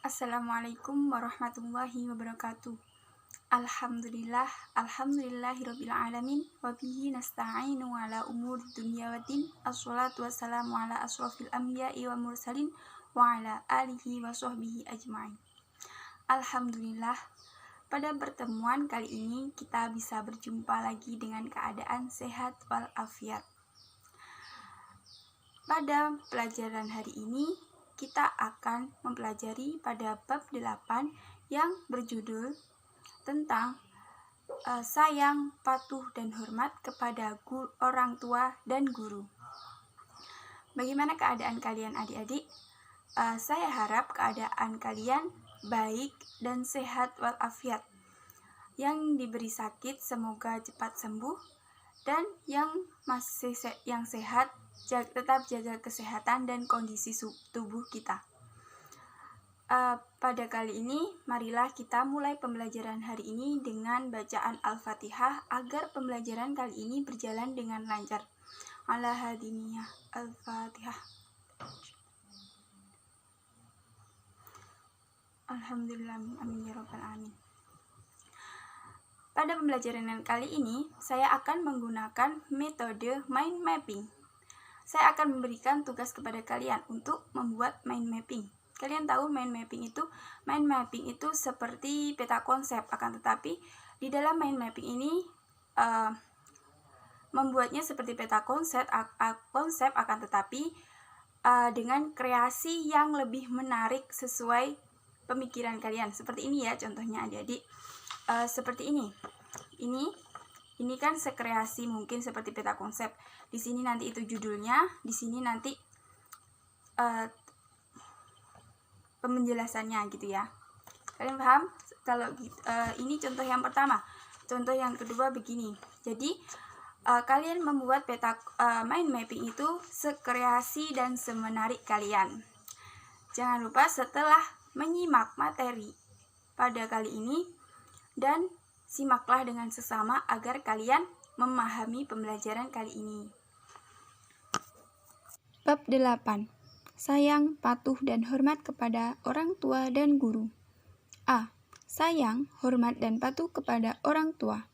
Assalamualaikum warahmatullahi wabarakatuh. Alhamdulillahirabbil alamin wa bihi nasta'inu ala umuri dunya waddin. Assalatu wassalamu ala asrofil anbiya'i wa mursalin wa ala alihi wa sahbihi ajma'in. Alhamdulillah, pada pertemuan kali ini kita bisa berjumpa lagi dengan keadaan sehat walafiat. Pada pelajaran hari ini kita akan mempelajari pada bab 8 yang berjudul tentang sayang, patuh, dan hormat kepada orang tua dan guru. Bagaimana keadaan kalian adik-adik? Saya harap keadaan kalian baik dan sehat walafiat. Yang diberi sakit semoga cepat sembuh, dan yang masih sehat tetap jaga kesehatan dan kondisi tubuh kita. Pada kali ini marilah kita mulai pembelajaran hari ini dengan bacaan Al-Fatihah agar pembelajaran kali ini berjalan dengan lancar. Ala hadiniyah Al-Fatihah. Alhamdulillah, amin ya rabbal alamin. Pada pembelajaran kali ini saya akan menggunakan metode mind mapping. Saya akan memberikan tugas kepada kalian untuk membuat mind mapping. Kalian tahu mind mapping itu seperti peta konsep, akan tetapi di dalam mind mapping ini membuatnya seperti peta konsep akan tetapi dengan kreasi yang lebih menarik sesuai pemikiran kalian. Seperti ini ya contohnya adik-adik. Seperti ini. Ini kan sekreasi mungkin seperti peta konsep. Di sini nanti itu judulnya, di sini nanti penjelasannya gitu ya. Kalian paham? Kalau ini contoh yang pertama. Contoh yang kedua begini. Jadi kalian membuat peta mind mapping itu sekreasi dan semenarik kalian. Jangan lupa setelah menyimak materi pada kali ini dan simaklah dengan sesama agar kalian memahami pembelajaran kali ini. Bab 8. Sayang, patuh, dan hormat kepada orang tua dan guru. A. Sayang, hormat, dan patuh kepada orang tua.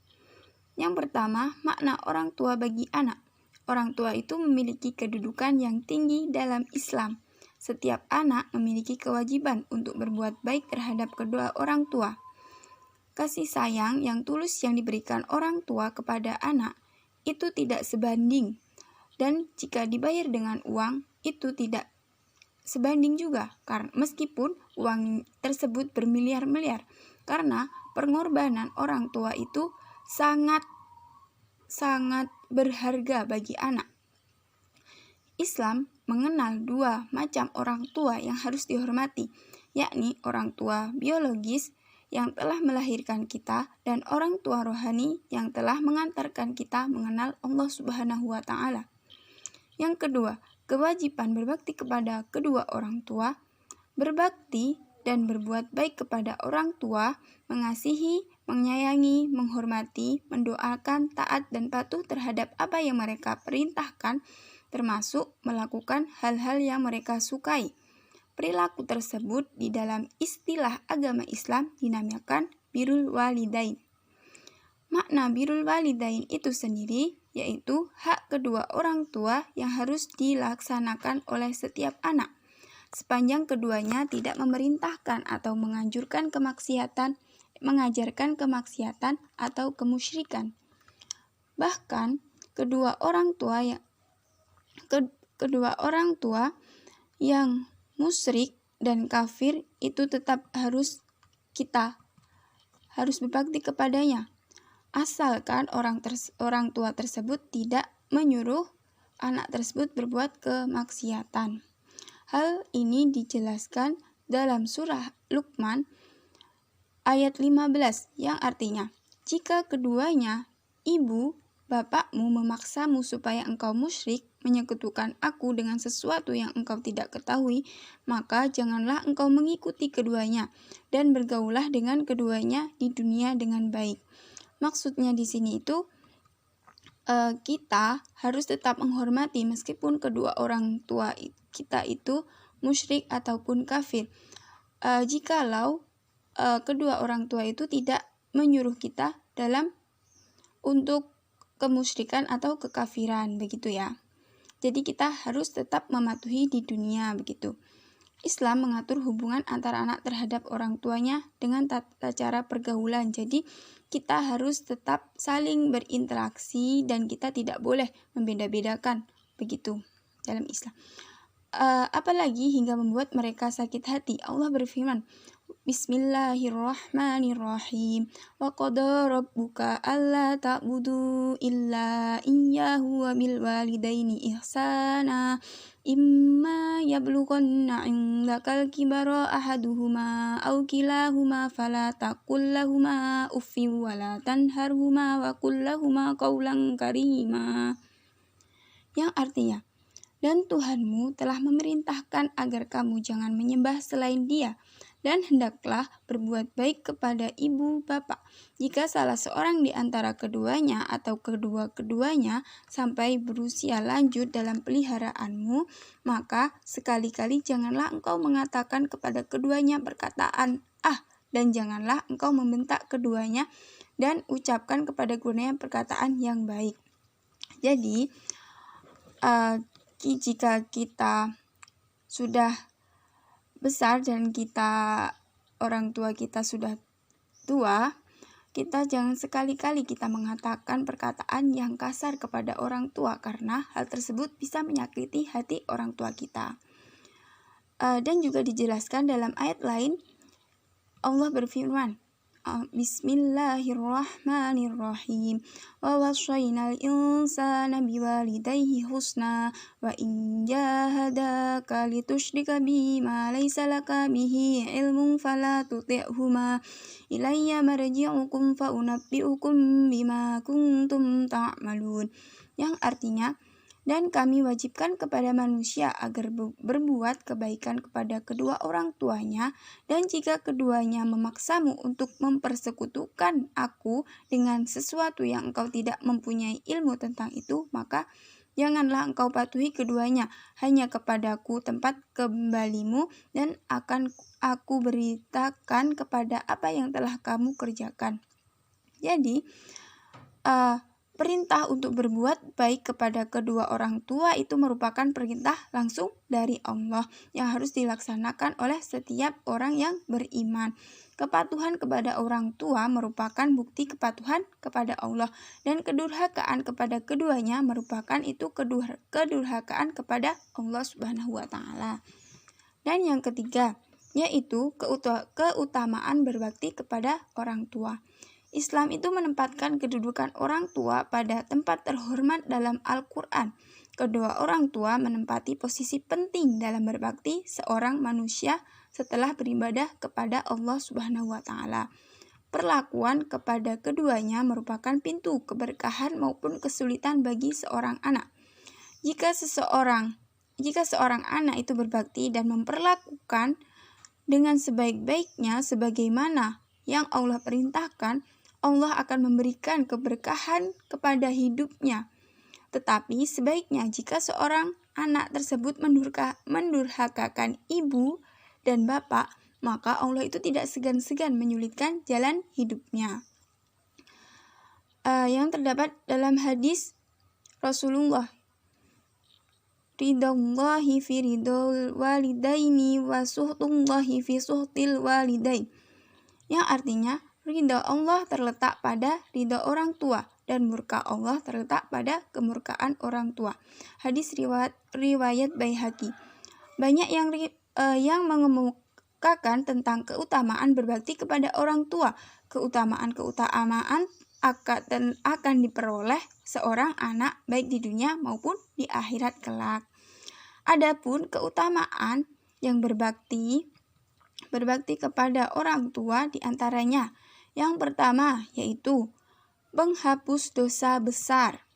Yang pertama, makna orang tua bagi anak. Orang tua itu memiliki kedudukan yang tinggi dalam Islam. Setiap anak memiliki kewajiban untuk berbuat baik terhadap kedua orang tua. Kasih sayang yang tulus yang diberikan orang tua kepada anak itu tidak sebanding, dan jika dibayar dengan uang itu tidak sebanding juga, karena meskipun uang tersebut bermiliar-miliar, karena pengorbanan orang tua itu sangat berharga bagi anak. Islam mengenal dua macam orang tua yang harus dihormati, yakni orang tua biologis yang telah melahirkan kita dan orang tua rohani yang telah mengantarkan kita mengenal Allah Subhanahu wa Ta'ala. Yang kedua, kewajiban berbakti kepada kedua orang tua. Berbakti dan berbuat baik kepada orang tua, mengasihi, menyayangi, menghormati, mendoakan, taat dan patuh terhadap apa yang mereka perintahkan, termasuk melakukan hal-hal yang mereka sukai. Perilaku tersebut di dalam istilah agama Islam dinamakan birrul walidain. Makna birrul walidain itu sendiri yaitu hak kedua orang tua yang harus dilaksanakan oleh setiap anak, sepanjang keduanya tidak memerintahkan atau menganjurkan kemaksiatan, mengajarkan kemaksiatan atau kemusyrikan. Bahkan kedua orang tua yang musyrik dan kafir itu tetap harus berbakti kepadanya, asalkan orang tua tersebut tidak menyuruh anak tersebut berbuat kemaksiatan. Hal ini dijelaskan dalam surah Luqman ayat 15 yang artinya, jika keduanya, ibu, bapakmu memaksamu supaya engkau musyrik, menyekutukan aku dengan sesuatu yang engkau tidak ketahui, maka janganlah engkau mengikuti keduanya dan bergaullah dengan keduanya di dunia dengan baik. Maksudnya di sini itu kita harus tetap menghormati meskipun kedua orang tua kita itu musyrik ataupun kafir. jikalau kedua orang tua itu tidak menyuruh kita dalam untuk kemusyrikan atau kekafiran, begitu ya. Jadi kita harus tetap mematuhi di dunia, begitu. Islam mengatur hubungan antara anak terhadap orang tuanya dengan tata cara pergaulan. Jadi kita harus tetap saling berinteraksi dan kita tidak boleh membeda-bedakan, begitu dalam Islam. Apalagi hingga membuat mereka sakit hati. Allah berfirman, Bismillahirrahmanirrahim. Wa qada rabbuka alla ta'budu illa iyyahu wa bil walidaini ihsana. Imma yablughanna 'indakal kibara ahaduhuma aw kilahuma fala taqul lahumā uffin wa la tanharhumā wa qul lahumā qawlan karīmā. Yang artinya, dan Tuhanmu telah memerintahkan agar kamu jangan menyembah selain Dia, dan hendaklah berbuat baik kepada ibu bapa. Jika salah seorang di antara keduanya atau kedua-keduanya sampai berusia lanjut dalam peliharaanmu, maka sekali-kali janganlah engkau mengatakan kepada keduanya perkataan dan janganlah engkau membentak keduanya dan ucapkan kepada keduanya perkataan yang baik. Jadi, jika kita sudah besar dan orang tua kita sudah tua, kita jangan sekali-kali kita mengatakan perkataan yang kasar kepada orang tua, karena hal tersebut bisa menyakiti hati orang tua kita. Dan juga dijelaskan dalam ayat lain, Allah berfirman, Bismillahirrahmanirrahim. Wa wassaynal insana biwalidayhi husna wa in jahadaka litusyrika bima laysa laka bihi ilmun fala tuti'huma ilayya marji'ukum fa unabbi'ukum bima kuntum ta'malun. Yang artinya, dan kami wajibkan kepada manusia agar berbuat kebaikan kepada kedua orang tuanya, dan jika keduanya memaksamu untuk mempersekutukan aku dengan sesuatu yang engkau tidak mempunyai ilmu tentang itu, maka janganlah engkau patuhi keduanya, hanya kepadaku tempat kembalimu, dan akan aku beritakan kepada apa yang telah kamu kerjakan. Jadi, perintah untuk berbuat baik kepada kedua orang tua itu merupakan perintah langsung dari Allah yang harus dilaksanakan oleh setiap orang yang beriman. Kepatuhan kepada orang tua merupakan bukti kepatuhan kepada Allah, dan kedurhakaan kepada keduanya merupakan itu kedurhakaan kepada Allah Subhanahu wa Ta'ala. Dan yang ketiga, yaitu keutamaan berbakti kepada orang tua. Islam itu menempatkan kedudukan orang tua pada tempat terhormat dalam Al-Quran. Kedua orang tua menempati posisi penting dalam berbakti seorang manusia setelah beribadah kepada Allah Subhanahu wa Ta'ala. Perlakuan kepada keduanya merupakan pintu keberkahan maupun kesulitan bagi seorang anak. Jika seorang anak itu berbakti dan memperlakukan dengan sebaik-baiknya sebagaimana yang Allah perintahkan, Allah akan memberikan keberkahan kepada hidupnya. Tetapi sebaiknya jika seorang anak tersebut mendurhakakan ibu dan bapak, maka Allah itu tidak segan-segan menyulitkan jalan hidupnya. Yang terdapat dalam hadis Rasulullah, Ridallahi fi ridul walidaini wa suhtullahi fi suhtil walidain. Yang artinya, ridha Allah terletak pada ridha orang tua, dan murka Allah terletak pada kemurkaan orang tua. Hadis riwayat Baihaqi. Banyak yang mengemukakan tentang keutamaan berbakti kepada orang tua. Keutamaan akan diperoleh seorang anak baik di dunia maupun di akhirat kelak. Adapun keutamaan yang berbakti kepada orang tua diantaranya, yang pertama yaitu menghapus dosa besar,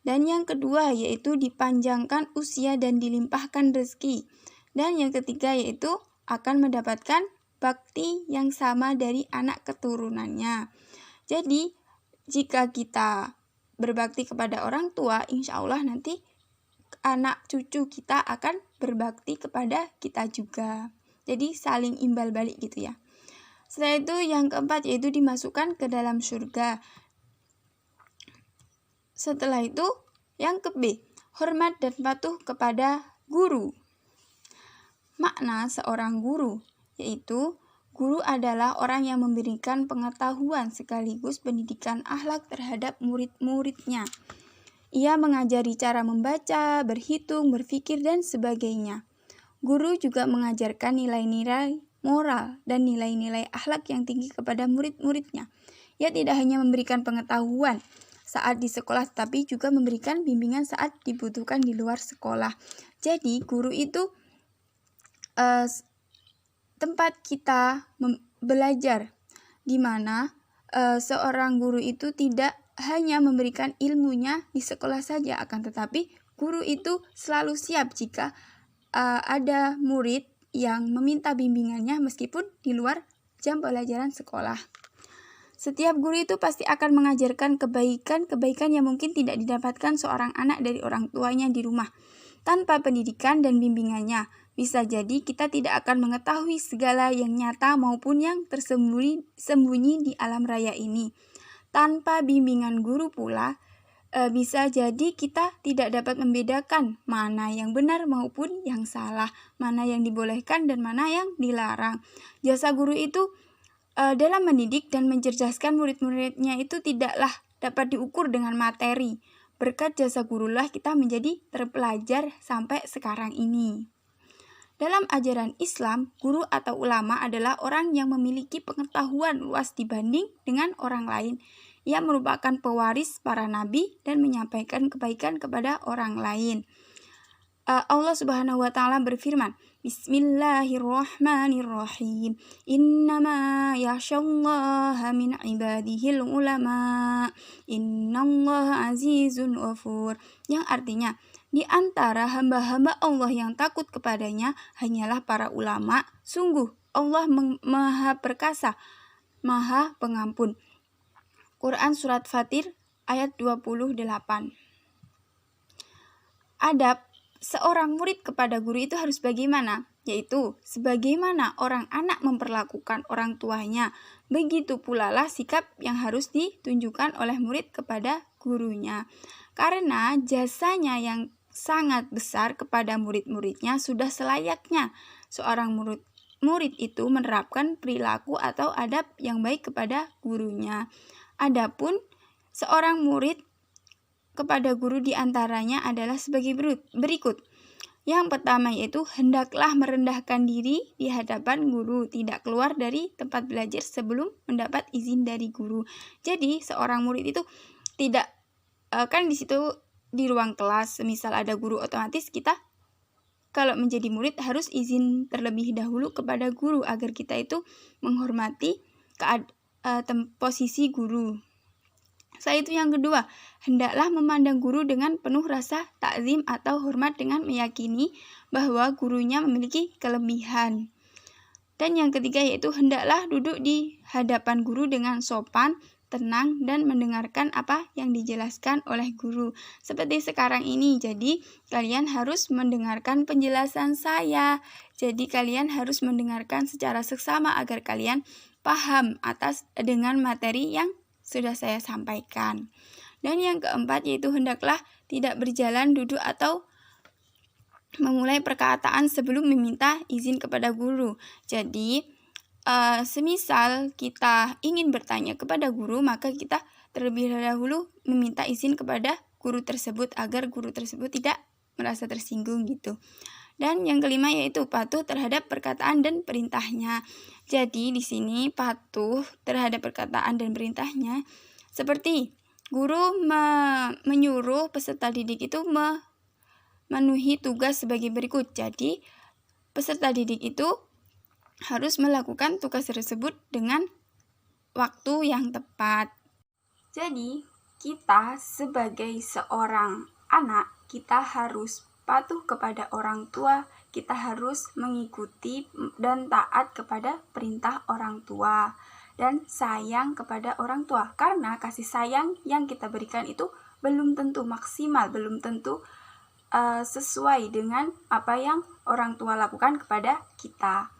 dan yang kedua yaitu dipanjangkan usia dan dilimpahkan rezeki, dan yang ketiga yaitu akan mendapatkan bakti yang sama dari anak keturunannya. Jadi jika kita berbakti kepada orang tua, insya Allah nanti anak cucu kita akan berbakti kepada kita juga. Jadi saling imbal balik gitu ya. Setelah itu yang keempat yaitu dimasukkan ke dalam surga. Setelah itu yang ke B, hormat dan patuh kepada guru. Makna seorang guru yaitu guru adalah orang yang memberikan pengetahuan sekaligus pendidikan akhlak terhadap murid-muridnya. Ia mengajari cara membaca, berhitung, berpikir, dan sebagainya. Guru juga mengajarkan nilai-nilai moral dan nilai-nilai akhlak yang tinggi kepada murid-muridnya. Ia tidak hanya memberikan pengetahuan saat di sekolah, tapi juga memberikan bimbingan saat dibutuhkan di luar sekolah. Jadi, guru itu tempat kita belajar, di mana seorang guru itu tidak hanya memberikan ilmunya di sekolah saja, akan tetapi guru itu selalu siap jika ada murid yang meminta bimbingannya meskipun di luar jam pelajaran sekolah. Setiap guru itu pasti akan mengajarkan kebaikan yang mungkin tidak didapatkan seorang anak dari orang tuanya di rumah. Tanpa pendidikan dan bimbingannya, bisa jadi kita tidak akan mengetahui segala yang nyata maupun yang tersembunyi di alam raya ini. Tanpa bimbingan guru pula, bisa jadi kita tidak dapat membedakan mana yang benar maupun yang salah, mana yang dibolehkan dan mana yang dilarang. Jasa guru itu dalam mendidik dan mencerdaskan murid-muridnya itu tidaklah dapat diukur dengan materi. Berkat jasa gurulah kita menjadi terpelajar sampai sekarang ini. Dalam ajaran Islam, guru atau ulama adalah orang yang memiliki pengetahuan luas dibanding dengan orang lain. Ia merupakan pewaris para nabi dan menyampaikan kebaikan kepada orang lain. Allah Subhanahu wa taala berfirman, Bismillahirrahmanirrahim. Innama yakhsyallaha min ibadihil ulama. Innallaha azizun ghafur. Yang artinya, di antara hamba-hamba Allah yang takut kepadanya hanyalah para ulama. Sungguh Allah Maha Perkasa, Maha Pengampun. Quran Surat Fatir ayat 28. Adab seorang murid kepada guru itu harus bagaimana? Yaitu, sebagaimana orang anak memperlakukan orang tuanya, begitu pula lah sikap yang harus ditunjukkan oleh murid kepada gurunya. Karena jasanya yang sangat besar kepada murid-muridnya, sudah selayaknya seorang murid itu menerapkan perilaku atau adab yang baik kepada gurunya. Adapun seorang murid kepada guru diantaranya adalah sebagai berikut. Yang pertama yaitu hendaklah merendahkan diri di hadapan guru, tidak keluar dari tempat belajar sebelum mendapat izin dari guru. Jadi seorang murid itu tidak kan di situ di ruang kelas, misal ada guru, otomatis kita kalau menjadi murid harus izin terlebih dahulu kepada guru agar kita itu menghormati posisi guru. Setelah itu yang kedua, hendaklah memandang guru dengan penuh rasa takzim atau hormat dengan meyakini bahwa gurunya memiliki kelebihan. Dan yang ketiga yaitu hendaklah duduk di hadapan guru dengan sopan, tenang, dan mendengarkan apa yang dijelaskan oleh guru. Seperti sekarang ini, jadi kalian harus mendengarkan penjelasan saya. Jadi kalian harus mendengarkan secara seksama agar kalian paham dengan materi yang sudah saya sampaikan. Dan yang keempat yaitu hendaklah tidak berjalan, duduk, atau memulai perkataan sebelum meminta izin kepada guru. Jadi, semisal kita ingin bertanya kepada guru, maka kita terlebih dahulu meminta izin kepada guru tersebut agar guru tersebut tidak merasa tersinggung gitu. Dan yang kelima yaitu patuh terhadap perkataan dan perintahnya. Jadi di sini patuh terhadap perkataan dan perintahnya seperti guru menyuruh peserta didik itu memenuhi tugas sebagai berikut. Jadi peserta didik itu harus melakukan tugas tersebut dengan waktu yang tepat. Jadi kita sebagai seorang anak, kita harus patuh kepada orang tua, kita harus mengikuti dan taat kepada perintah orang tua, dan sayang kepada orang tua. Karena kasih sayang yang kita berikan itu belum tentu maksimal, belum tentu sesuai dengan apa yang orang tua lakukan kepada kita.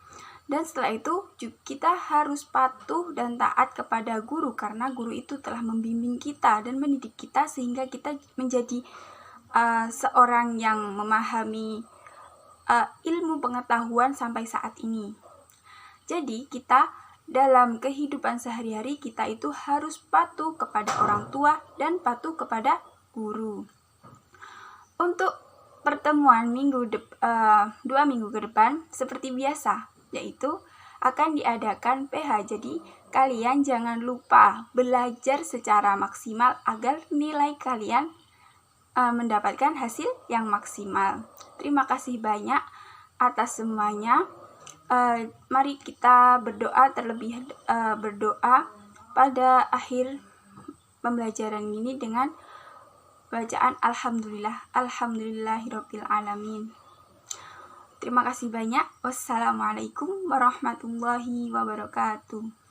Dan setelah itu kita harus patuh dan taat kepada guru, karena guru itu telah membimbing kita dan mendidik kita sehingga kita menjadi seorang yang memahami ilmu pengetahuan sampai saat ini. Jadi kita dalam kehidupan sehari-hari kita itu harus patuh kepada orang tua dan patuh kepada guru. Untuk pertemuan 2 minggu ke depan seperti biasa, yaitu akan diadakan PH. Jadi kalian jangan lupa belajar secara maksimal agar nilai kalian mendapatkan hasil yang maksimal. Terima kasih banyak atas semuanya. Mari kita berdoa berdoa pada akhir pembelajaran ini dengan bacaan Alhamdulillahirabbil alamin. Terima kasih banyak. Wassalamualaikum warahmatullahi wabarakatuh.